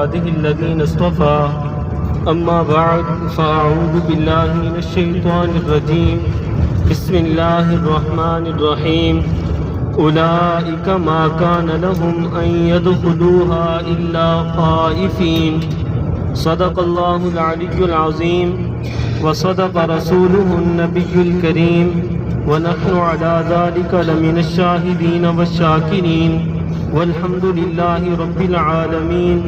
عباده الذين اصطفى أما بعد فأعوذ بالله من الشيطان الرجيم بسم الله الرحمن الرحيم أولئك ما كان لهم أن يدخلوها إلا خائفين صدق الله العلي العظيم وصدق رسوله النبي الكريم ونحن على ذلك لمن الشاهدين والشاكرين والحمد لله رب العالمين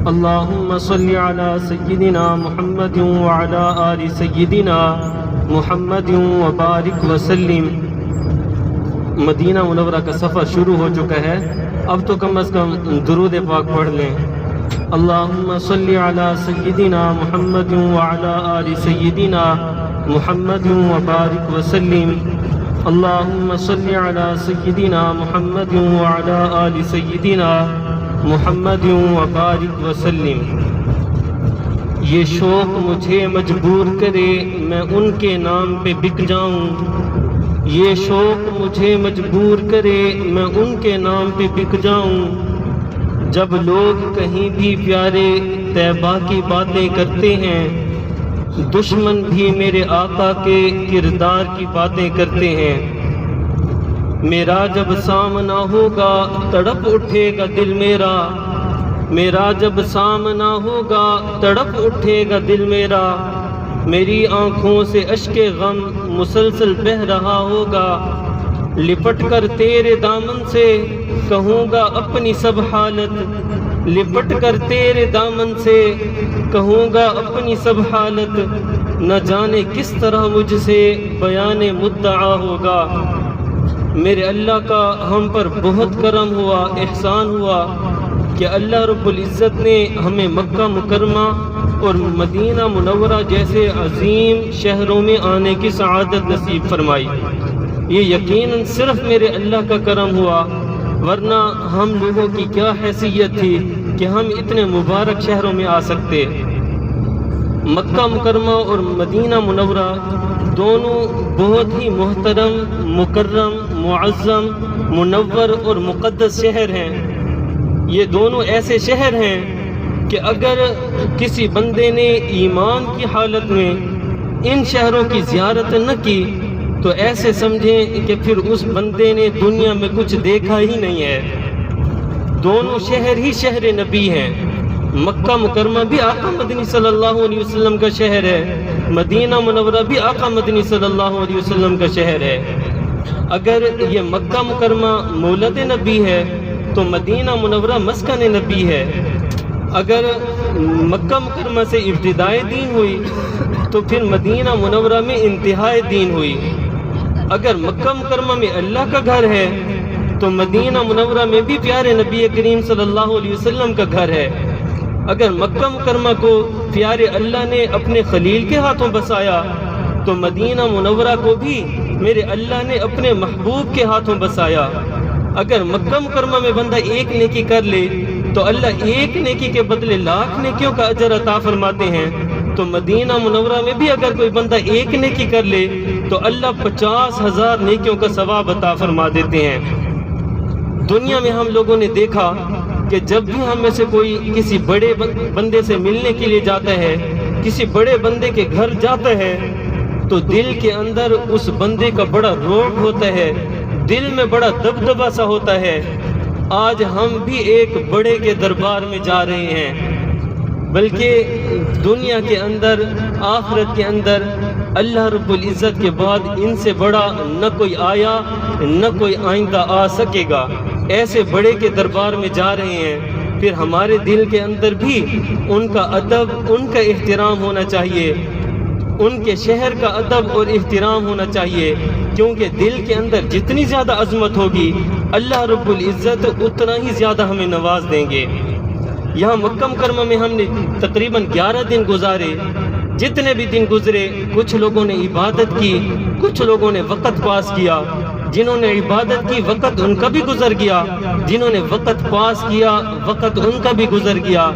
اللهم صل على سيدنا محمد وعلى آل سيدنا محمد وبارك وسلم۔ مدینہ منورہ کا سفر شروع ہو چکا ہے، اب تو کم از کم درود پاک پڑھ لیں۔ اللہم صلی علی سیدنا محمد وعلی آل سیدنا محمد وبارک وسلم۔ اللہم صلی علی سیدنا محمد وعلی آل سیدنا محمد وبارک وسلم۔ یہ شوق مجھے مجبور کرے میں ان کے نام پہ بک جاؤں، یہ شوق مجھے مجبور کرے میں ان کے نام پہ بک جاؤں۔ جب لوگ کہیں بھی پیارے طیبہ کی باتیں کرتے ہیں، دشمن بھی میرے آقا کے کردار کی باتیں کرتے ہیں۔ میرا جب سامنا ہوگا تڑپ اٹھے گا دل میرا، میرا جب سامنا ہوگا تڑپ اٹھے گا دل میرا، میری آنکھوں سے اشک غم مسلسل بہہ رہا ہوگا، لپٹ کر تیرے دامن سے کہوں گا اپنی سب حالت، لپٹ کر تیرے دامن سے کہوں گا اپنی سب حالت، نہ جانے کس طرح مجھ سے بیان مدعا ہوگا۔ میرے اللہ کا ہم پر بہت کرم ہوا، احسان ہوا کہ اللہ رب العزت نے ہمیں مکہ مکرمہ اور مدینہ منورہ جیسے عظیم شہروں میں آنے کی سعادت نصیب فرمائی۔ یہ یقیناً صرف میرے اللہ کا کرم ہوا، ورنہ ہم لوگوں کی کیا حیثیت تھی کہ ہم اتنے مبارک شہروں میں آ سکتے۔ مکہ مکرمہ اور مدینہ منورہ دونوں بہت ہی محترم، مکرم، معظم، منور اور مقدس شہر ہیں۔ یہ دونوں ایسے شہر ہیں کہ اگر کسی بندے نے ایمان کی حالت میں ان شہروں کی زیارت نہ کی تو ایسے سمجھیں کہ پھر اس بندے نے دنیا میں کچھ دیکھا ہی نہیں ہے۔ دونوں شہر ہی شہر نبی ہیں۔ مکہ مکرمہ بھی آقا مدنی صلی اللہ علیہ وسلم کا شہر ہے، مدینہ منورہ بھی آقا مدنی صلی اللہ علیہ وسلم کا شہر ہے۔ اگر یہ مکہ مکرمہ مولد نبی ہے تو مدینہ منورہ مسکن نبی ہے۔ اگر مکہ مکرمہ سے ابتدائے دین ہوئی تو پھر مدینہ منورہ میں انتہائے دین ہوئی۔ اگر مکہ مکرمہ میں اللہ کا گھر ہے تو مدینہ منورہ میں بھی پیارے نبی کریم صلی اللہ علیہ وسلم کا گھر ہے۔ اگر مکہ مکرمہ کو پیارے اللہ نے اپنے خلیل کے ہاتھوں بسایا تو مدینہ منورہ کو بھی میرے اللہ نے اپنے محبوب کے ہاتھوں بسایا۔ اگر مکہ مکرمہ میں بندہ ایک نیکی کر لے تو اللہ ایک نیکی کے بدلے لاکھ نیکیوں کا اجر عطا فرماتے ہیں، تو مدینہ منورہ میں بھی اگر کوئی بندہ ایک نیکی کر لے تو اللہ 50,000 نیکیوں کا ثواب عطا فرما دیتے ہیں۔ دنیا میں ہم لوگوں نے دیکھا کہ جب بھی ہم میں سے کوئی کسی بڑے بندے سے ملنے کے لیے جاتا ہے، کسی بڑے بندے کے گھر جاتا ہے، تو دل کے اندر اس بندے کا بڑا رعب ہوتا ہے، دل میں بڑا دبدبا سا ہوتا ہے۔ آج ہم بھی ایک بڑے کے دربار میں جا رہے ہیں، بلکہ دنیا کے اندر، آخرت کے اندر اللہ رب العزت کے بعد ان سے بڑا نہ کوئی آیا نہ کوئی آئندہ آ سکے گا۔ ایسے بڑے کے دربار میں جا رہے ہیں، پھر ہمارے دل کے اندر بھی ان کا ادب، ان کا احترام ہونا چاہیے، ان کے شہر کا ادب اور احترام ہونا چاہیے، کیونکہ دل کے اندر جتنی زیادہ عظمت ہوگی اللہ رب العزت اتنا ہی زیادہ ہمیں نواز دیں گے۔ یہاں مکہ مکرمہ میں ہم نے تقریباً 11 دن گزارے۔ جتنے بھی دن گزرے کچھ لوگوں نے عبادت کی، کچھ لوگوں نے وقت پاس کیا۔ جنہوں نے عبادت کی وقت ان کا بھی گزر گیا، جنہوں نے وقت پاس کیا وقت ان کا بھی گزر گیا،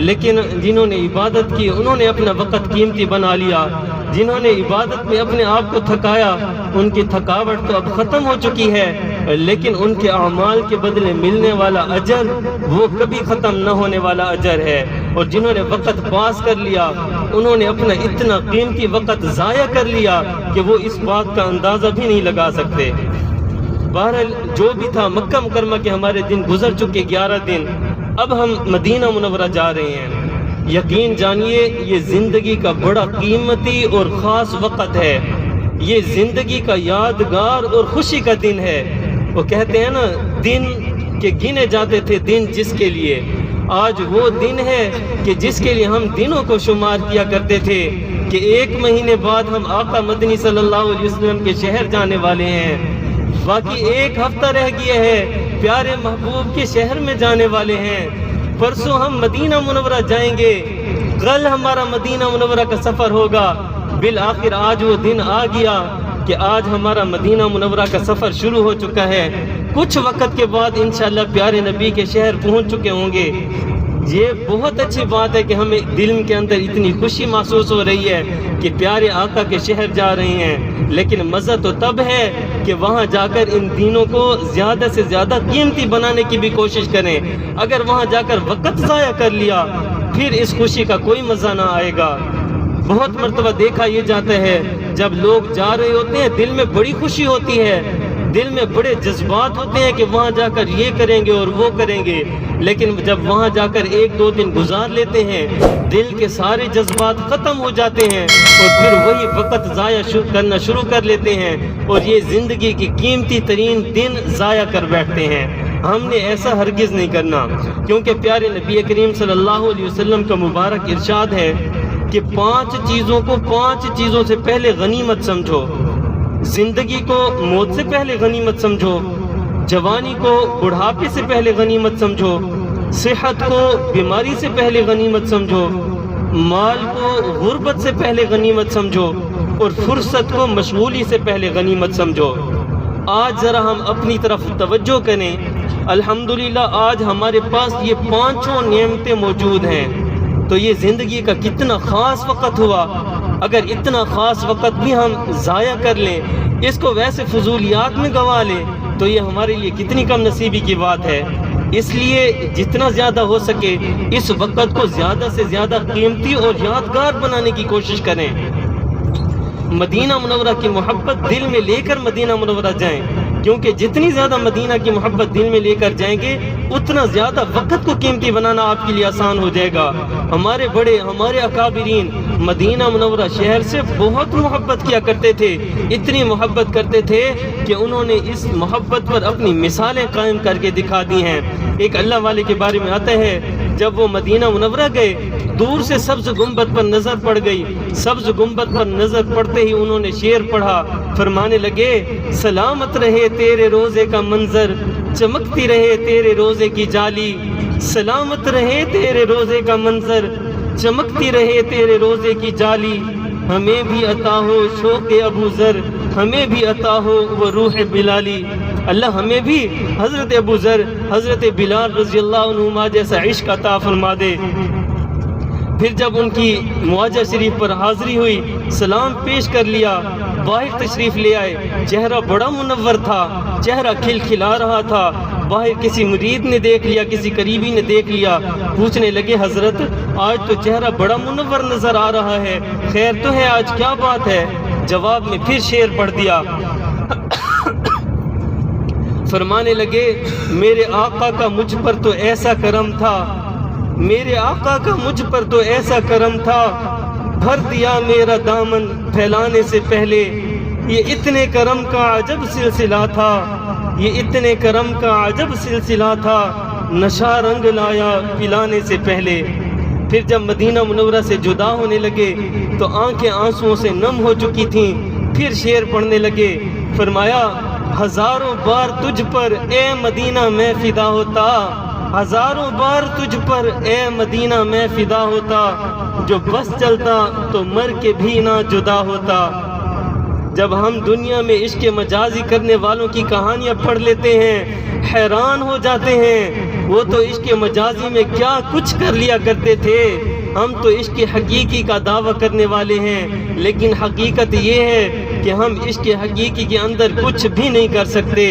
لیکن جنہوں نے عبادت کی انہوں نے اپنا وقت قیمتی بنا لیا۔ جنہوں نے عبادت میں اپنے آپ کو تھکایا ان کی تھکاوٹ تو اب ختم ہو چکی ہے، لیکن ان کے اعمال کے بدلے ملنے والا اجر وہ کبھی ختم نہ ہونے والا اجر ہے۔ اور جنہوں نے وقت پاس کر لیا انہوں نے اپنا اتنا قیمتی وقت ضائع کر لیا کہ وہ اس بات کا اندازہ بھی نہیں لگا سکتے۔ بہرحال جو بھی تھا، مکہ مکرمہ کے ہمارے دن گزر چکے 11 دن، اب ہم مدینہ منورہ جا رہے ہیں۔ یقین جانیے یہ زندگی کا بڑا قیمتی اور خاص وقت ہے، یہ زندگی کا یادگار اور خوشی کا دن ہے۔ وہ کہتے ہیں نا، دن کے گنے جاتے تھے دن جس کے لیے، آج وہ دن ہے کہ جس کے لیے ہم دنوں کو شمار کیا کرتے تھے کہ 1 مہینے بعد ہم آقا مدنی صلی اللہ علیہ وسلم کے شہر جانے والے ہیں، باقی 1 ہفتہ رہ گیا ہے پیارے محبوب کے شہر میں جانے والے ہیں، پرسوں ہم مدینہ منورہ جائیں گے، کل ہمارا مدینہ منورہ کا سفر ہوگا۔ بالآخر آج وہ دن آ گیا کہ آج ہمارا مدینہ منورہ کا سفر شروع ہو چکا ہے، کچھ وقت کے بعد انشاءاللہ پیارے نبی کے شہر پہنچ چکے ہوں گے۔ یہ بہت اچھی بات ہے کہ ہمیں دل کے اندر اتنی خوشی محسوس ہو رہی ہے کہ پیارے آقا کے شہر جا رہے ہیں، لیکن مزہ تو تب ہے کہ وہاں جا کر ان دینوں کو زیادہ سے زیادہ قیمتی بنانے کی بھی کوشش کریں۔ اگر وہاں جا کر وقت ضائع کر لیا پھر اس خوشی کا کوئی مزہ نہ آئے گا۔ بہت مرتبہ دیکھا یہ جاتا ہے جب لوگ جا رہے ہوتے ہیں دل میں بڑی خوشی ہوتی ہے، دل میں بڑے جذبات ہوتے ہیں کہ وہاں جا کر یہ کریں گے اور وہ کریں گے، لیکن جب وہاں جا کر 1-2 دن گزار لیتے ہیں دل کے سارے جذبات ختم ہو جاتے ہیں اور پھر وہی وقت ضائع کرنا شروع کر لیتے ہیں اور یہ زندگی کی قیمتی ترین دن ضائع کر بیٹھتے ہیں۔ ہم نے ایسا ہرگز نہیں کرنا، کیونکہ پیارے نبی کریم صلی اللہ علیہ وسلم کا مبارک ارشاد ہے کہ 5 چیزوں کو 5 چیزوں سے پہلے غنیمت سمجھو۔ زندگی کو موت سے پہلے غنیمت سمجھو، جوانی کو بڑھاپے سے پہلے غنیمت سمجھو، صحت کو بیماری سے پہلے غنیمت سمجھو، مال کو غربت سے پہلے غنیمت سمجھو، اور فرصت کو مشغولی سے پہلے غنیمت سمجھو۔ آج ذرا ہم اپنی طرف توجہ کریں، الحمدللہ آج ہمارے پاس یہ 5 نعمتیں موجود ہیں، تو یہ زندگی کا کتنا خاص وقت ہوا۔ اگر اتنا خاص وقت بھی ہم ضائع کر لیں، اس کو ویسے فضولیات میں گنوا لیں، تو یہ ہمارے لیے کتنی کم نصیبی کی بات ہے۔ اس لیے جتنا زیادہ ہو سکے اس وقت کو زیادہ سے زیادہ قیمتی اور یادگار بنانے کی کوشش کریں۔ مدینہ منورہ کی محبت دل میں لے کر مدینہ منورہ جائیں، کیونکہ جتنی زیادہ مدینہ کی محبت دل میں لے کر جائیں گے اتنا زیادہ وقت کو قیمتی بنانا آپ کے لیے آسان ہو جائے گا۔ ہمارے بڑے، ہمارے اکابرین مدینہ منورہ شہر سے بہت محبت کیا کرتے تھے، اتنی محبت کرتے تھے کہ انہوں نے اس محبت پر اپنی مثالیں قائم کر کے دکھا دی ہیں۔ ایک اللہ والے کے بارے میں آتا ہے، جب وہ مدینہ منورہ گئے دور سے سبز گنبد پر نظر پڑ گئی، سبز گنبد پر نظر پڑتے ہی انہوں نے شعر پڑھا، فرمانے لگے سلامت رہے تیرے روزے کا منظر، چمکتی رہے تیرے روزے کی جالی، سلامت رہے تیرے روزے کا منظر، چمکتی رہے تیرے روزے کی جالی، ہمیں بھی عطا ہو شوق ابو ذر، ہمیں بھی عطا ہو وہ روح بلالی۔ اللہ ہمیں بھی حضرت ابو ذر، حضرت بلال رضی اللہ عنہما جیسا عشق عطا فرما دے۔ پھر جب ان کی معاجہ شریف پر حاضری ہوئی، سلام پیش کر لیا، باہر تشریف لے آئے، چہرہ بڑا منور تھا، چہرہ کھلکھلا رہا تھا۔ باہر کسی مرید نے دیکھ لیا، کسی قریبی نے دیکھ لیا، پوچھنے لگے حضرت آج تو چہرہ بڑا منور نظر آ رہا ہے، خیر تو ہے، آج کیا بات ہے؟ جواب میں پھر شعر پڑھ دیا، فرمانے لگے میرے آقا کا مجھ پر تو ایسا کرم تھا، میرے آقا کا مجھ پر تو ایسا کرم تھا، بھر دیا میرا دامن پھیلانے سے پہلے، یہ اتنے کرم کا عجب سلسلہ تھا، یہ اتنے کرم کا عجب سلسلہ تھا، نشہ رنگ لایا پلانے سے پہلے۔ پھر جب مدینہ منورہ سے جدا ہونے لگے تو آنکھیں آنسوؤں سے نم ہو چکی تھیں، پھر شعر پڑھنے لگے، فرمایا ہزاروں بار تجھ پر اے مدینہ میں فدا ہوتا، ہزاروں بار تجھ پر اے مدینہ میں فدا ہوتا، جو بس چلتا تو مر کے بھی نہ جدا ہوتا۔ جب ہم دنیا میں عشق مجازی کرنے والوں کی کہانیاں پڑھ لیتے ہیں حیران ہو جاتے ہیں، وہ تو عشق مجازی میں کیا کچھ کر لیا کرتے تھے، ہم تو عشق حقیقی کا دعویٰ کرنے والے ہیں، لیکن حقیقت یہ ہے کہ ہم عشق حقیقی کے اندر کچھ بھی نہیں کر سکتے۔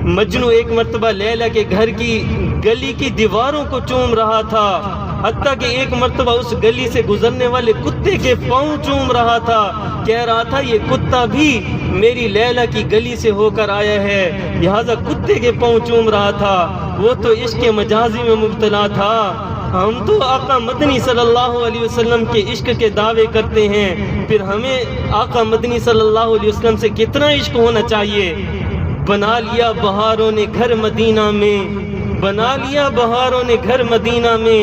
مجنو ایک مرتبہ لیلا کے گھر کی گلی کی دیواروں کو چوم رہا تھا، حتیٰ کہ ایک مرتبہ اس گلی سے گزرنے والے کتے کے پاؤں چوم رہا تھا، کہہ رہا تھا یہ کتا بھی میری لیلا کی گلی سے ہو کر آیا ہے، لہذا کتے کے پاؤں چوم رہا تھا۔ وہ تو عشق مجازی میں مبتلا تھا، ہم تو آقا مدنی صلی اللہ علیہ وسلم کے عشق کے دعوے کرتے ہیں، پھر ہمیں آقا مدنی صلی اللہ علیہ وسلم سے کتنا عشق ہونا چاہیے۔ بنا لیا بہاروں نے گھر مدینہ میں، بنا لیا بہاروں نے گھر مدینہ میں،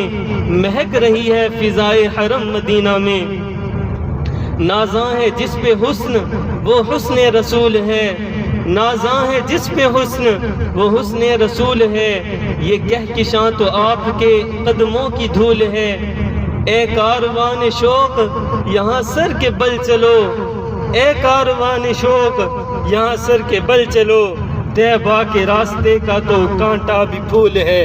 مہک رہی ہے فضائے حرم مدینہ میں۔ نازاں ہے جس پہ حسن وہ حسن رسول ہے، نازاں ہے جس پہ حسن وہ حسن رسول ہے، یہ کہکشاں تو آپ کے قدموں کی دھول ہے۔ اے کاروان شوق یہاں سر کے بل چلو، اے کاروان شوق یہاں سر کے بل چلو، طیبہ کے راستے کا تو کانٹا بھی پھول ہے۔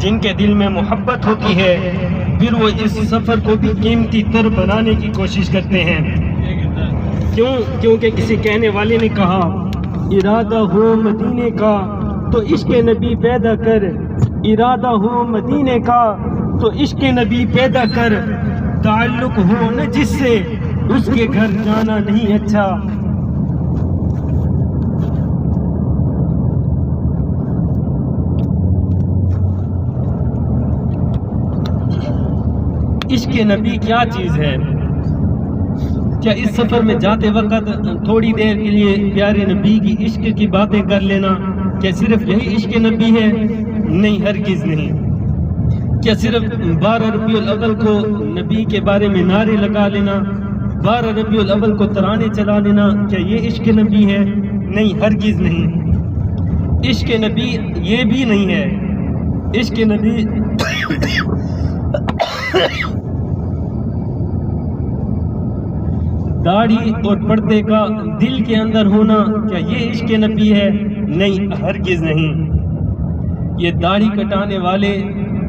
جن کے دل میں محبت ہوتی ہے پھر وہ اس سفر کو بھی قیمتی تر بنانے کی کوشش کرتے ہیں۔ کیونکہ کسی کہنے والے نے کہا ارادہ ہو مدینے کا تو عشق نبی پیدا کر، ارادہ ہو مدینے کا تو عشق نبی پیدا کر، تعلق ہو نہ جس سے اس کے گھر جانا نہیں اچھا۔ عشق نبی کیا چیز ہے؟ کیا اس سفر میں جاتے وقت تھوڑی دیر کے لیے پیارے نبی کی عشق کی باتیں کر لینا کیا صرف یہی عشق نبی ہے؟ نہیں، ہرگز نہیں۔ کیا صرف 12 ربیع الاول کو نبی کے بارے میں نعرے لگا لینا، 12 ربیع الاول کو ترانے چلا لینا، کیا یہ عشق نبی ہے؟ نہیں، ہرگز نہیں۔ عشق نبی یہ بھی نہیں ہے۔ عشق نبی داڑھی اور پردے کا دل کے اندر ہونا، کیا یہ عشق نبی ہے؟ نہیں، ہرگز نہیں۔ یہ داڑھی کٹانے والے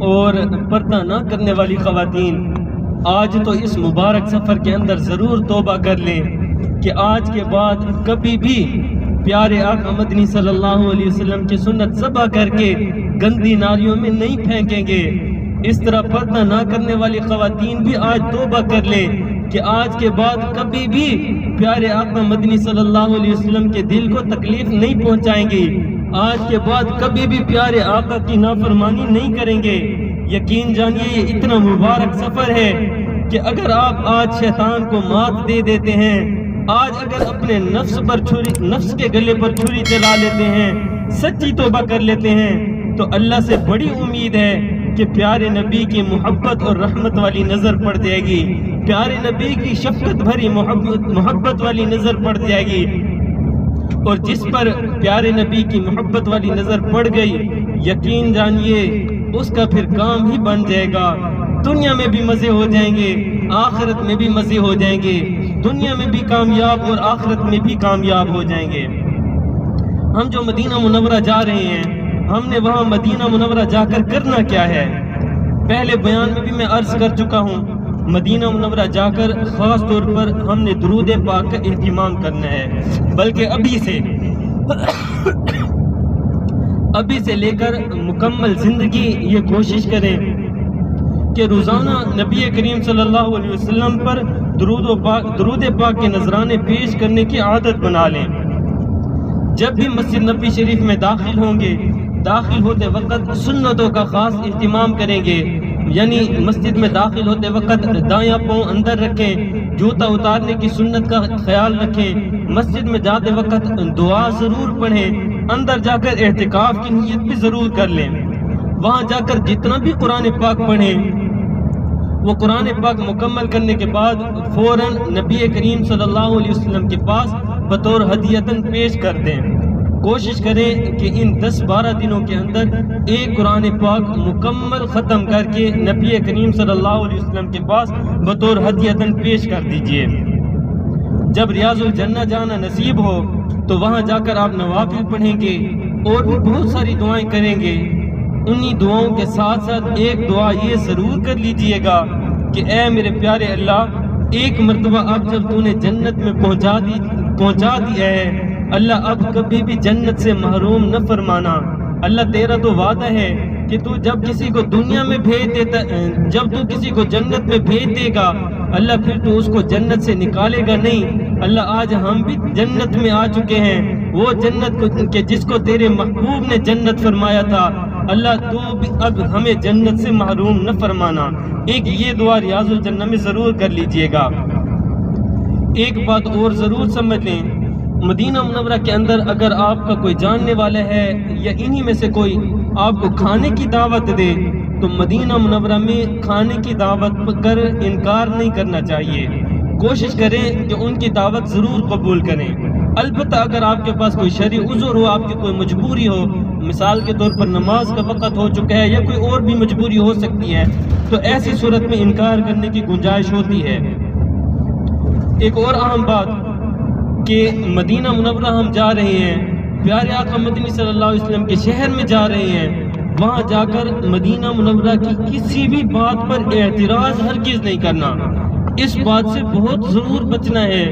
اور پردہ نہ کرنے والی خواتین آج تو اس مبارک سفر کے اندر ضرور توبہ کر لیں کہ آج کے بعد کبھی بھی پیارے آقا مدنی صلی اللہ علیہ وسلم کی سنت ذبح کر کے گندی نالیوں میں نہیں پھینکیں گے۔ اس طرح پردہ نہ کرنے والی خواتین بھی آج توبہ کر لیں کہ آج کے بعد کبھی بھی پیارے آقا مدنی صلی اللہ علیہ وسلم کے دل کو تکلیف نہیں پہنچائیں گے، آج کے بعد کبھی بھی پیارے آقا کی نافرمانی نہیں کریں گے۔ یقین جانیے یہ اتنا مبارک سفر ہے کہ اگر آپ آج شیطان کو مات دے دیتے ہیں، آج اگر اپنے نفس کے گلے پر چھری چلا لیتے ہیں، سچی توبہ کر لیتے ہیں، تو اللہ سے بڑی امید ہے کہ پیارے نبی کی محبت اور رحمت والی نظر پڑ جائے گی، پیارے نبی کی شفقت بھری محبت والی نظر پڑ جائے گی۔ اور جس پر پیارے نبی کی محبت والی نظر پڑ گئی، یقین جانیے اس کا پھر کام ہی بن جائے گا۔ دنیا میں بھی مزے ہو جائیں گے، آخرت میں بھی مزے ہو جائیں گے، دنیا میں بھی کامیاب اور آخرت میں بھی کامیاب ہو جائیں گے۔ ہم جو مدینہ منورہ جا رہے ہیں، ہم نے وہاں مدینہ منورہ جا کر کرنا کیا ہے؟ پہلے بیان میں بھی میں عرض کر چکا ہوں، مدینہ منورہ جا کر خاص طور پر ہم نے درود پاک کا اہتمام کرنا ہے، بلکہ ابھی سے لے کر مکمل زندگی یہ کوشش کریں کہ روزانہ نبی کریم صلی اللہ علیہ وسلم پر درود پاک کے نذرانے پیش کرنے کی عادت بنا لیں۔ جب بھی مسجد نبی شریف میں داخل ہوں گے، داخل ہوتے وقت سنتوں کا خاص اہتمام کریں گے، یعنی مسجد میں داخل ہوتے وقت دایاں پاؤں اندر رکھیں، جوتا اتارنے کی سنت کا خیال رکھیں، مسجد میں جاتے وقت دعا ضرور پڑھیں، اندر جا کر اعتکاف کی نیت بھی ضرور کر لیں، وہاں جا کر جتنا بھی قرآن پاک پڑھیں وہ قرآن پاک مکمل کرنے کے بعد فوراً نبی کریم صلی اللہ علیہ وسلم کے پاس بطور ہدیتاً پیش کر دیں۔ کوشش کریں کہ ان 10-12 دنوں کے اندر ایک قرآن پاک مکمل ختم کر کے نبی کریم صلی اللہ علیہ وسلم کے پاس بطور ہدیتاً پیش کر دیجئے۔ جب ریاض الجنہ جانا نصیب ہو تو وہاں جا کر آپ نوافل پڑھیں گے اور بھی بہت ساری دعائیں کریں گے۔ انہی دعاؤں کے ساتھ ساتھ ایک دعا یہ ضرور کر لیجئے گا کہ اے میرے پیارے اللہ، ایک مرتبہ اب جب تو نے جنت میں پہنچا دیا ہے، اللہ اب کبھی بھی جنت سے محروم نہ فرمانا۔ اللہ تیرا تو وعدہ ہے کہ تو جب کسی کو دنیا میں جب تو کسی کو جنت میں بھیج دے گا، اللہ پھر تو اس کو جنت سے نکالے گا نہیں۔ اللہ آج ہم بھی جنت میں آ چکے ہیں، وہ جنت کہ جس کو تیرے محبوب نے جنت فرمایا تھا۔ اللہ تو بھی اب ہمیں جنت سے محروم نہ فرمانا۔ ایک یہ دعا ریاض الجنہ میں ضرور کر لیجئے گا۔ ایک بات اور ضرور سمجھ لیں، مدینہ منورہ کے اندر اگر آپ کا کوئی جاننے والا ہے یا انہی میں سے کوئی آپ کو کھانے کی دعوت دے تو مدینہ منورہ میں کھانے کی دعوت کر انکار نہیں کرنا چاہیے۔ کوشش کریں کہ ان کی دعوت ضرور قبول کریں۔ البتہ اگر آپ کے پاس کوئی شرعی عذر ہو، آپ کی کوئی مجبوری ہو، مثال کے طور پر نماز کا وقت ہو چکا ہے یا کوئی اور بھی مجبوری ہو سکتی ہے، تو ایسی صورت میں انکار کرنے کی گنجائش ہوتی ہے۔ ایک اور اہم بات کہ مدینہ منورہ ہم جا رہے ہیں، پیارے آقا مدنی صلی اللہ علیہ وسلم کے شہر میں جا رہے ہیں، وہاں جا کر مدینہ منورہ کی کسی بھی بات پر اعتراض ہرگز نہیں کرنا۔ اس بات سے بہت ضرور بچنا ہے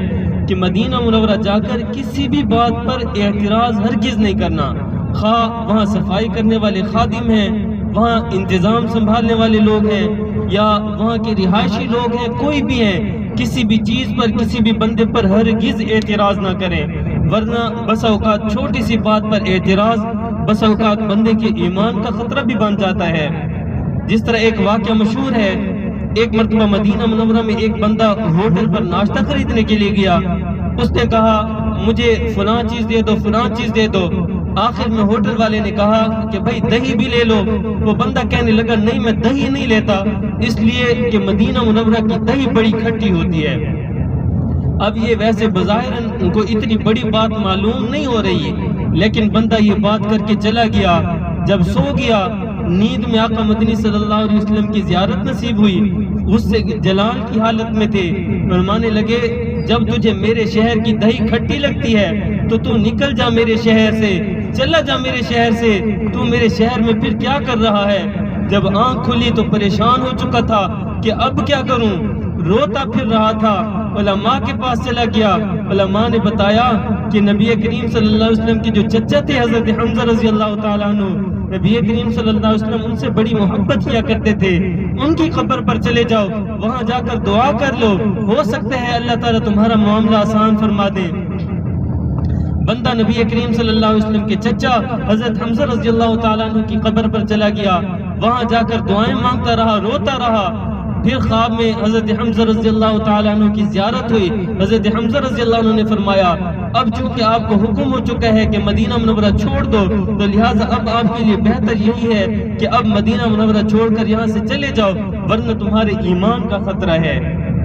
کہ مدینہ منورہ جا کر کسی بھی بات پر اعتراض ہرگز نہیں کرنا، خواہ وہاں صفائی کرنے والے خادم ہیں، وہاں انتظام سنبھالنے والے لوگ ہیں یا وہاں کے رہائشی لوگ ہیں، کوئی بھی ہیں، کسی بھی چیز پر کسی بھی بندے پر ہرگز اعتراض نہ کریں، ورنہ بسا اوقات چھوٹی سی بات پر اعتراض بسا اوقات بندے کے ایمان کا خطرہ بھی بن جاتا ہے۔ جس طرح ایک واقعہ مشہور ہے، ایک مرتبہ مدینہ منورہ میں ایک بندہ ہوٹل پر ناشتہ خریدنے کے لیے گیا، اس نے کہا مجھے فلاں چیز دے دو، فلاں چیز دے دو۔ آخر میں ہوٹل والے نے کہا کہ بھائی دہی بھی لے لو۔ وہ بندہ کہنے لگا نہیں میں دہی نہیں لیتا، اس لیے کہ مدینہ منورہ کی دہی بڑی کھٹی ہوتی ہے۔ اب یہ ویسے بظاہر ان کو اتنی بڑی بات معلوم نہیں ہو رہی، لیکن بندہ یہ بات کر کے چلا گیا۔ جب سو گیا، نیند میں آقا مدنی صلی اللہ علیہ وسلم کی زیارت نصیب ہوئی، اس سے جلال کی حالت میں تھے، فرمانے لگے جب تجھے میرے شہر کی دہی کھٹی لگتی ہے تو نکل جا میرے شہر سے، چلا جا میرے شہر سے، تو میرے شہر میں پھر کیا کر رہا ہے؟ جب آنکھ کھلی تو پریشان ہو چکا تھا کہ اب کیا کروں، روتا پھر رہا تھا۔ علماء کے پاس چلا گیا، علماء نے بتایا کہ نبی کریم صلی اللہ علیہ وسلم کے جو چچا تھے حضرت حمزہ رضی اللہ تعالیٰ عنہ، نبی کریم صلی اللہ علیہ وسلم ان سے بڑی محبت کیا کرتے تھے، ان کی قبر پر چلے جاؤ، وہاں جا کر دعا کر لو، ہو سکتا ہے اللہ تعالیٰ تمہارا معاملہ آسان فرما دے۔ بندہ نبی کریم صلی اللہ علیہ وسلم کے چچا حضرت حمزہ رضی اللہ تعالیٰ عنہ کی قبر پر چلا گیا، وہاں جا کر دعائیں مانگتا رہا، روتا رہا۔ پھر خواب میں حضرت حمزہ رضی اللہ تعالیٰ عنہ کی زیارت ہوئی۔ حضرت حمزہ رضی اللہ عنہ نے فرمایا اب چونکہ آپ کو حکم ہو چکا ہے کہ مدینہ منورہ چھوڑ دو، تو لہٰذا اب آپ کے لیے بہتر یہی ہے کہ اب مدینہ منورہ چھوڑ کر یہاں سے چلے جاؤ، ورنہ تمہارے ایمان کا خطرہ ہے۔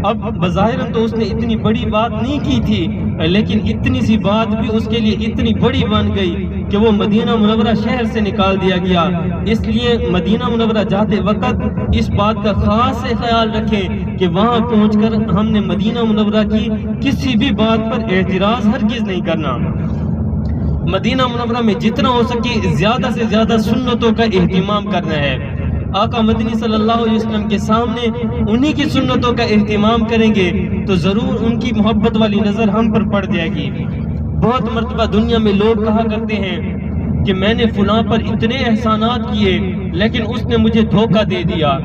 اب بظاہر تو اس نے اتنی بڑی بات نہیں کی تھی، لیکن اتنی سی بات بھی اس کے لیے اتنی بڑی بن گئی کہ وہ مدینہ منورہ شہر سے نکال دیا گیا۔ اس لیے مدینہ منورہ جاتے وقت اس بات کا خاص خیال رکھیں کہ وہاں پہنچ کر ہم نے مدینہ منورہ کی کسی بھی بات پر اعتراض ہرگز نہیں کرنا۔ مدینہ منورہ میں جتنا ہو سکے زیادہ سے زیادہ سنتوں کا اہتمام کرنا ہے۔ آقا مدنی صلی اللہ علیہ وسلم کے سامنے انہی کی سنتوں کا اہتمام کریں گے تو ضرور ان کی محبت والی نظر ہم پر پڑ جائے گی۔ بہت مرتبہ دنیا میں لوگ کہا کرتے ہیں کہ میں نے فلاں پر اتنے احسانات کیے لیکن اس نے مجھے دھوکہ دے دیا،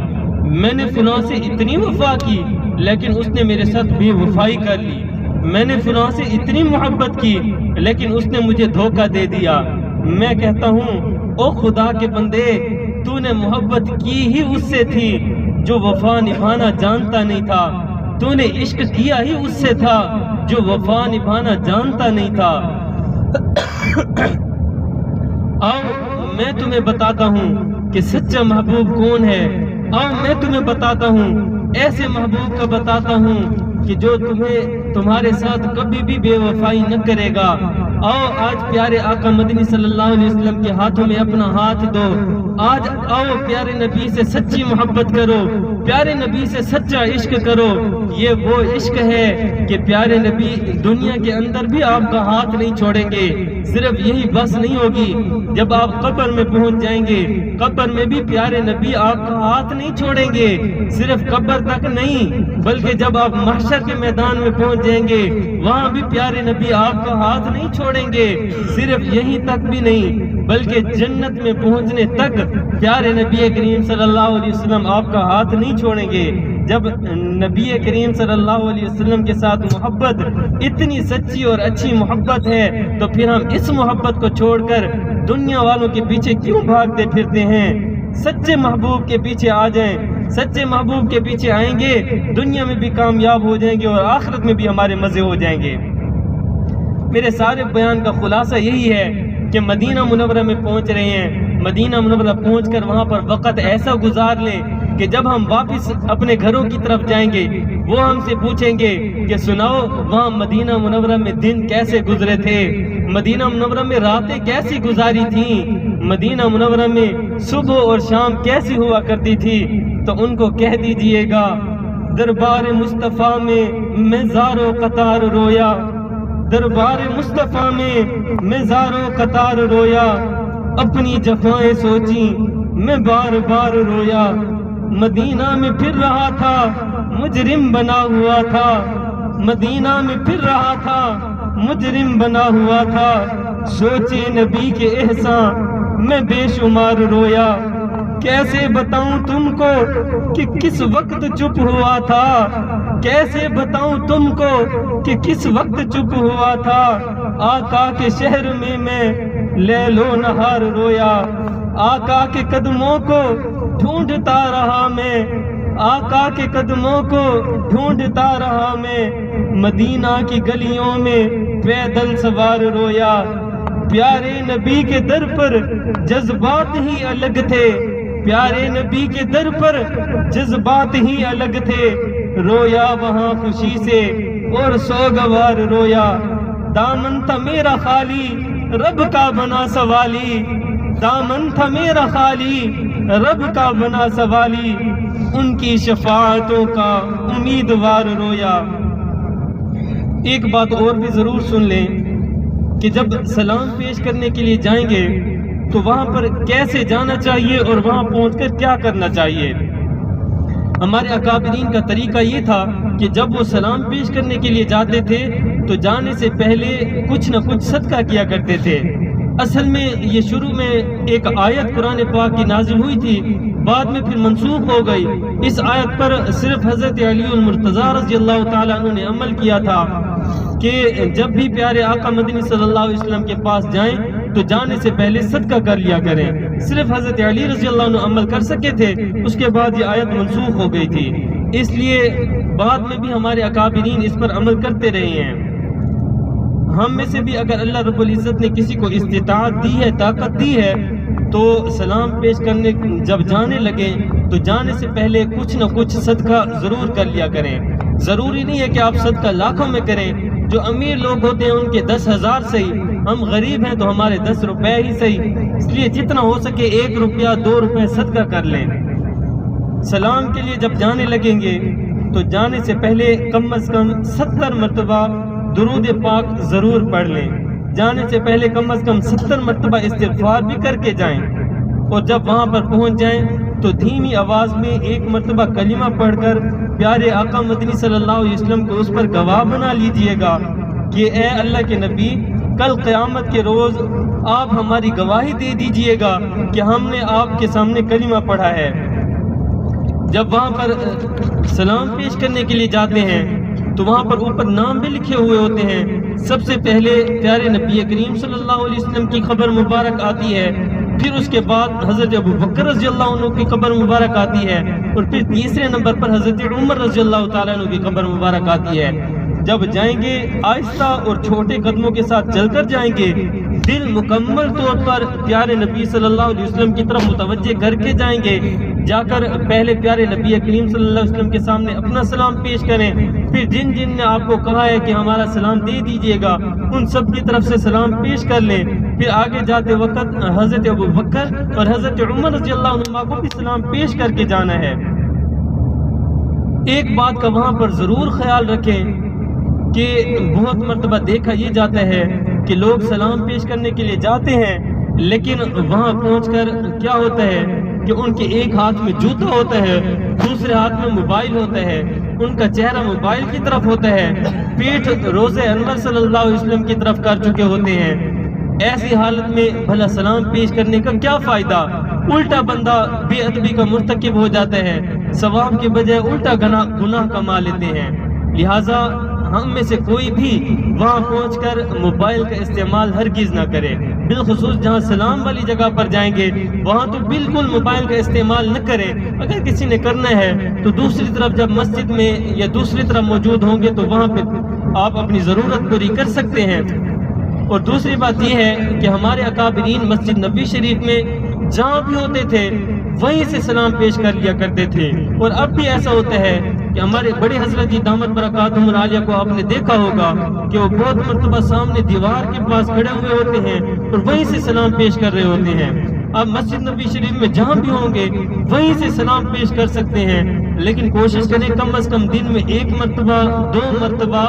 میں نے فلاں سے اتنی وفا کی لیکن اس نے میرے ساتھ بے وفائی کر لی، میں نے فلاں سے اتنی محبت کی لیکن اس نے مجھے دھوکہ دے دیا۔ میں کہتا ہوں او خدا کے بندے، تو نے محبت کی ہی اس سے تھی جو وفا نبھانا جانتا نہیں تھا، تو نے عشق کیا ہی اس سے تھا جو وفا نبھانا جانتا نہیں تھا۔ آؤ میں تمہیں بتاتا ہوں کہ سچا محبوب کون ہے، آؤ میں تمہیں بتاتا ہوں ایسے محبوب کا بتاتا ہوں کہ جو تمہارے ساتھ کبھی بھی بے وفائی نہ کرے گا۔ آؤ آج پیارے آقا مدنی صلی اللہ علیہ وسلم کے ہاتھوں میں اپنا ہاتھ دو، آج آؤ پیارے نبی سے سچی محبت کرو، پیارے نبی سے سچا عشق کرو۔ یہ وہ عشق ہے کہ پیارے نبی دنیا کے اندر بھی آپ کا ہاتھ نہیں چھوڑیں گے۔ صرف یہی بس نہیں ہوگی، جب آپ قبر میں پہنچ جائیں گے، قبر میں بھی پیارے نبی آپ کا ہاتھ نہیں چھوڑیں گے۔ صرف قبر تک نہیں، بلکہ جب آپ محشر کے میدان میں پہنچ جائیں گے، وہاں بھی پیارے نبی آپ کا ہاتھ نہیں چھوڑیں گے۔ صرف یہیں تک بھی نہیں، بلکہ جنت میں پہنچنے تک پیارے نبی کریم صلی اللہ علیہ وسلم آپ کا ہاتھ نہیں چھوڑیں گے۔ جب نبی کریم صلی اللہ علیہ وسلم کے ساتھ محبت اتنی سچی اور اچھی محبت ہے، تو پھر ہم اس محبت کو چھوڑ کر دنیا والوں کے پیچھے کیوں بھاگتے پھرتے ہیں؟ سچے محبوب کے پیچھے آ جائیں، سچے محبوب کے پیچھے آئیں گے، دنیا میں بھی کامیاب ہو جائیں گے اور آخرت میں بھی ہمارے مزے ہو جائیں گے۔ میرے سارے بیان کا خلاصہ یہی ہے کہ مدینہ منورہ میں پہنچ رہے ہیں، مدینہ منورہ پہنچ کر وہاں پر وقت ایسا گزار لیں کہ جب ہم واپس اپنے گھروں کی طرف جائیں گے، وہ ہم سے پوچھیں گے کہ سناؤ وہاں مدینہ منورہ میں دن کیسے گزرے تھے، مدینہ منورہ میں راتیں کیسی گزاری تھیں، مدینہ منورہ میں صبح اور شام کیسی ہوا کرتی تھی۔ تو ان کو کہہ دیجئے گا، دربار مصطفیٰ میں زارو قطار رویا، دربار مصطفیٰ میں زارو قطار رویا، اپنی جفائیں سوچی میں بار بار رویا، مدینہ میں پھر رہا تھا مجرم بنا ہوا تھا، مدینہ میں پھر رہا تھا مجرم بنا ہوا تھا، سوچے نبی کے احسان میں بے شمار رویا، کیسے بتاؤں تم کو کہ کس وقت چپ ہوا تھا، کیسے بتاؤں تم کو کہ کس وقت چپ ہوا تھا، آقا کے شہر میں لیل و نہار رویا، آقا کے قدموں کو ڈھونڈتا رہا میں، آقا کے قدموں کو ڈھونڈتا رہا میں، مدینہ کی گلیوں میں پیدل سوار رویا، پیارے نبی کے در پر جذبات ہی الگ تھے، پیارے نبی کے در پر جذبات ہی الگ تھے، رویا وہاں خوشی سے اور سوگوار رویا، دامن تھا میرا خالی رب کا بنا سوالی، دامن تھا میرا خالی رب کا بنا سوالی، ان کی شفاعتوں کا امیدوار رویا۔ ایک بات اور بھی ضرور سن لیں کہ جب سلام پیش کرنے کے لیے جائیں گے تو وہاں پر کیسے جانا چاہیے اور وہاں پہنچ کر کیا کرنا چاہیے۔ ہمارے اکابرین کا طریقہ یہ تھا کہ جب وہ سلام پیش کرنے کے لیے جاتے تھے تو جانے سے پہلے کچھ نہ کچھ صدقہ کیا کرتے تھے۔ اصل میں یہ شروع میں ایک آیت قرآن پاک کی نازل ہوئی تھی، بعد میں پھر منسوخ ہو گئی۔ اس آیت پر صرف حضرت علی المرتضیٰ رضی اللہ تعالیٰ عنہ نے عمل کیا تھا کہ جب بھی پیارے آقا مدنی صلی اللہ علیہ وسلم کے پاس جائیں تو جانے سے پہلے صدقہ کر لیا کریں۔ صرف حضرت علی رضی اللہ عنہ عمل کر سکے تھے، اس کے بعد یہ آیت منسوخ ہو گئی تھی، اس لیے بعد میں بھی ہمارے اکابرین اس پر عمل کرتے رہے ہیں۔ ہم میں سے بھی اگر اللہ رب العزت نے کسی کو استطاعت دی ہے، طاقت دی ہے، تو سلام پیش کرنے جب جانے لگیں تو جانے سے پہلے کچھ نہ کچھ صدقہ ضرور کر لیا کریں۔ ضروری نہیں ہے کہ آپ صدقہ لاکھوں میں کریں، جو امیر لوگ ہوتے ہیں ان کے 10,000 صحیح، ہم غریب ہیں تو ہمارے 10 روپے ہی صحیح، اس لیے جتنا ہو سکے 1 روپیہ 2 روپے صدقہ کر لیں۔ سلام کے لیے جب جانے لگیں گے تو جانے سے پہلے کم از کم 70 مرتبہ درود پاک ضرور پڑھ لیں، جانے سے پہلے کم از کم 70 مرتبہ استغفار بھی کر کے جائیں، اور جب وہاں پر پہنچ جائیں تو دھیمی آواز میں 1 مرتبہ کلمہ پڑھ کر پیارے آقا مدنی صلی اللہ علیہ وسلم کو اس پر گواہ بنا لیجئے گا کہ اے اللہ کے نبی، کل قیامت کے روز آپ ہماری گواہی دے دیجئے گا کہ ہم نے آپ کے سامنے کلمہ پڑھا ہے۔ جب وہاں پر سلام پیش کرنے کے لیے جاتے ہیں تو وہاں پر اوپر نام بھی لکھے ہوئے ہوتے ہیں۔ سب سے پہلے پیارے نبی کریم صلی اللہ علیہ وسلم کی قبر مبارک آتی ہے، پھر اس کے بعد حضرت ابو بکر رضی اللہ عنہ کی قبر مبارک آتی ہے، اور پھر تیسرے نمبر پر حضرت عمر رضی اللہ تعالیٰ عنہ کی قبر مبارک آتی ہے۔ جب جائیں گے آہستہ اور چھوٹے قدموں کے ساتھ چل کر جائیں گے، دل مکمل طور پر پیارے نبی صلی اللہ علیہ وسلم کی طرف متوجہ کر کے جائیں گے، جا کر پہلے پیارے نبی کریم صلی اللہ علیہ وسلم کے سامنے اپنا سلام پیش کریں، پھر جن جن نے آپ کو کہا ہے کہ ہمارا سلام دے دیجئے گا ان سب کی طرف سے سلام پیش کر لیں، پھر آگے جاتے وقت حضرت ابو بکر اور حضرت عمر رضی اللہ عنہما کو بھی سلام پیش کر کے جانا ہے۔ ایک بات کا وہاں پر ضرور خیال رکھیں کہ بہت مرتبہ دیکھا یہ جاتا ہے کہ لوگ سلام پیش کرنے کے لیے جاتے ہیں، لیکن وہاں پہنچ کر کیا ہوتا ہے کہ ان کے ایک ہاتھ میں جوتا ہوتا ہے، دوسرے ہاتھ میں موبائل ہوتا ہے، ان کا چہرہ موبائل کی طرف ہوتا ہے، پیٹھ روضہ انور صلی اللہ علیہ وسلم کی طرف کر چکے ہوتے ہیں۔ ایسی حالت میں بھلا سلام پیش کرنے کا کیا فائدہ؟ الٹا بندہ بے ادبی کا مرتکب ہو جاتا ہے، ثواب کے بجائے الٹا گناہ کما لیتے ہیں۔ لہٰذا ہم میں سے کوئی بھی وہاں پہنچ کر موبائل کا استعمال ہرگز نہ کرے، بالخصوص جہاں سلام والی جگہ پر جائیں گے وہاں تو بالکل موبائل کا استعمال نہ کریں۔ اگر کسی نے کرنا ہے تو دوسری طرف جب مسجد میں یا دوسری طرف موجود ہوں گے تو وہاں پہ آپ اپنی ضرورت پوری کر سکتے ہیں۔ اور دوسری بات یہ ہے کہ ہمارے اکابرین مسجد نبوی شریف میں جہاں بھی ہوتے تھے وہیں سے سلام پیش کر لیا کرتے تھے، اور اب بھی ایسا ہوتا ہے کہ ہمارے بڑے حضرت جی دامت برکاتہم العالیہ کو آپ نے دیکھا ہوگا کہ وہ بہت مرتبہ سامنے دیوار کے پاس کھڑے ہوئے ہوتے ہیں اور وہیں سے سلام پیش کر رہے ہوتے ہیں۔ آپ مسجد نبوی شریف میں جہاں بھی ہوں گے وہیں سے سلام پیش کر سکتے ہیں، لیکن کوشش کریں کم از کم دن میں 1 مرتبہ 2 مرتبہ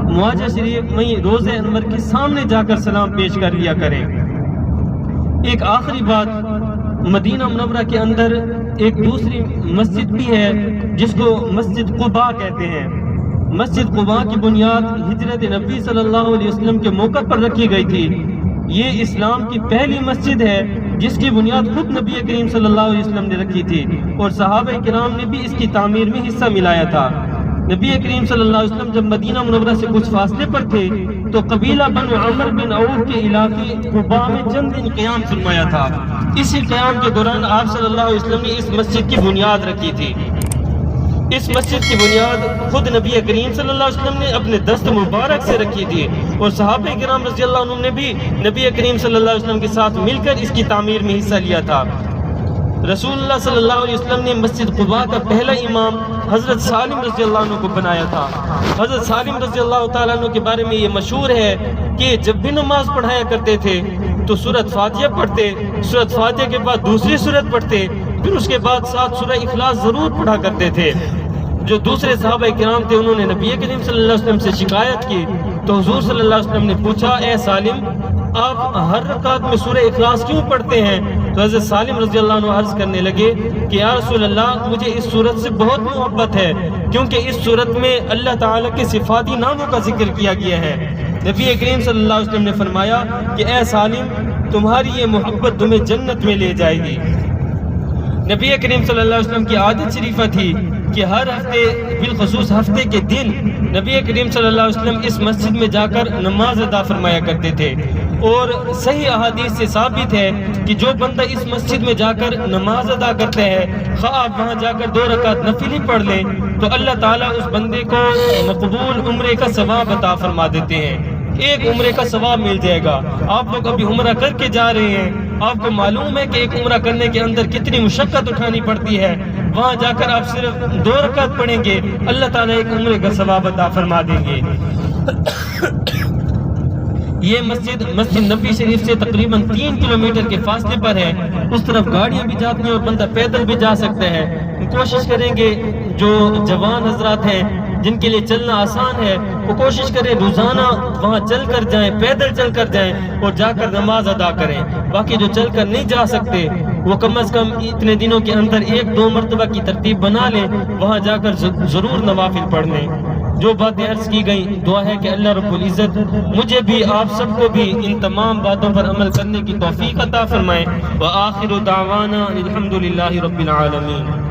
معاجہ شریف میں روضہ انور کے سامنے جا کر سلام پیش کر لیا کریں۔ ایک آخری بات، مدینہ منورہ کے اندر ایک دوسری مسجد بھی ہے جس کو مسجد قباء کہتے ہیں۔ مسجد قباء کی بنیاد ہجرت نبی صلی اللہ علیہ وسلم کے موقع پر رکھی گئی تھی۔ یہ اسلام کی پہلی مسجد ہے جس کی بنیاد خود نبی کریم صلی اللہ علیہ وسلم نے رکھی تھی، اور صحابہ کرام نے بھی اس کی تعمیر میں حصہ ملایا تھا۔ نبی کریم صلی اللہ علیہ وسلم جب مدینہ منورہ سے کچھ فاصلے پر تھے تو قبیلہ بنو عمر بن عوف کے علاقے قباء میں چند دن قیام فرمایا تھا۔ اسی قیام کے دوران آپ صلی اللہ علیہ وسلم نے اس مسجد کی بنیاد رکھی تھی۔ اس مسجد کی بنیاد خود نبی کریم صلی اللہ علیہ وسلم نے اپنے دست مبارک سے رکھی تھی، اور صحابہ کرام رضی اللہ عنہم نے بھی نبی کریم صلی اللہ علیہ وسلم کے ساتھ مل کر اس کی تعمیر میں حصہ لیا تھا۔ رسول اللہ صلی اللہ علیہ وسلم نے مسجد قباء کا پہلا امام حضرت سالم رضی اللہ عنہ کو بنایا تھا۔ حضرت سالم رضی اللہ تعالیٰ عنہ کے بارے میں یہ مشہور ہے کہ جب بھی نماز پڑھایا کرتے تھے تو سورۃ فاتحہ پڑھتے، سورۃ فاتحہ کے بعد دوسری سورت پڑھتے، پھر اس کے بعد 7 سورہ اخلاص ضرور پڑھا کرتے تھے۔ جو دوسرے صحابہ کرام تھے انہوں نے نبی کریم صلی اللہ علیہ وسلم سے شکایت کی تو حضور صلی اللہ علیہ وسلم نے پوچھا، اے سالم آپ ہر رکعت میں سورہ اخلاص کیوں پڑھتے ہیں؟ تو حضرت سالم رضی اللہ عنہ عرض کرنے لگے کہ یا رسول اللہ مجھے اس سورت سے بہت محبت ہے، کیونکہ اس سورت میں اللہ تعالیٰ کے صفاتی ناموں کا ذکر کیا گیا ہے۔ نبی کریم صلی اللہ علیہ وسلم نے فرمایا کہ اے سالم تمہاری یہ محبت تمہیں جنت میں لے جائے گی۔ نبی کریم صلی اللہ علیہ وسلم کی عادت شریفہ تھی کہ ہر ہفتے بالخصوص ہفتے کے دن نبی کریم صلی اللہ علیہ وسلم اس مسجد میں جا کر نماز ادا فرمایا کرتے تھے، اور صحیح احادیث سے ثابت ہے کہ جو بندہ اس مسجد میں جا کر نماز ادا کرتا ہے، خواہ آپ وہاں جا کر 2 رکعت نفل ہی پڑھ لیں تو اللہ تعالیٰ اس بندے کو مقبول عمرے کا ثواب عطا فرما دیتے ہیں۔ ایک عمرے کا ثواب مل جائے گا۔ آپ لوگ ابھی عمرہ کر کے جا رہے ہیں، آپ کو معلوم ہے کہ ایک عمرہ کرنے کے اندر کتنی مشقت اٹھانی پڑتی ہے، وہاں جا کر آپ صرف 2 رکعت پڑھیں گے، اللہ تعالیٰ ایک عمرے کا ثواب عطا فرما دیں گے۔ یہ مسجد نبوی شریف سے تقریباً 3 کلومیٹر کے فاصلے پر ہے۔ اس طرف گاڑیاں بھی جاتی ہیں اور بندہ پیدل بھی جا سکتا ہے۔ کوشش کریں گے جو جوان حضرات ہیں جن کے لیے چلنا آسان ہے وہ کوشش کریں روزانہ وہاں چل کر جائیں، پیدل چل کر جائیں اور جا کر نماز ادا کریں۔ باقی جو چل کر نہیں جا سکتے وہ کم از کم اتنے دنوں کے اندر 1-2 مرتبہ کی ترتیب بنا لیں، وہاں جا کر ضرور نوافل پڑھ لیں۔ جو باتیں عرض کی گئیں دعا ہے کہ اللہ رب العزت مجھے بھی آپ سب کو بھی ان تمام باتوں پر عمل کرنے کی توفیق عطا فرمائے۔ وآخر دعوانا الحمدللہ رب العالمین۔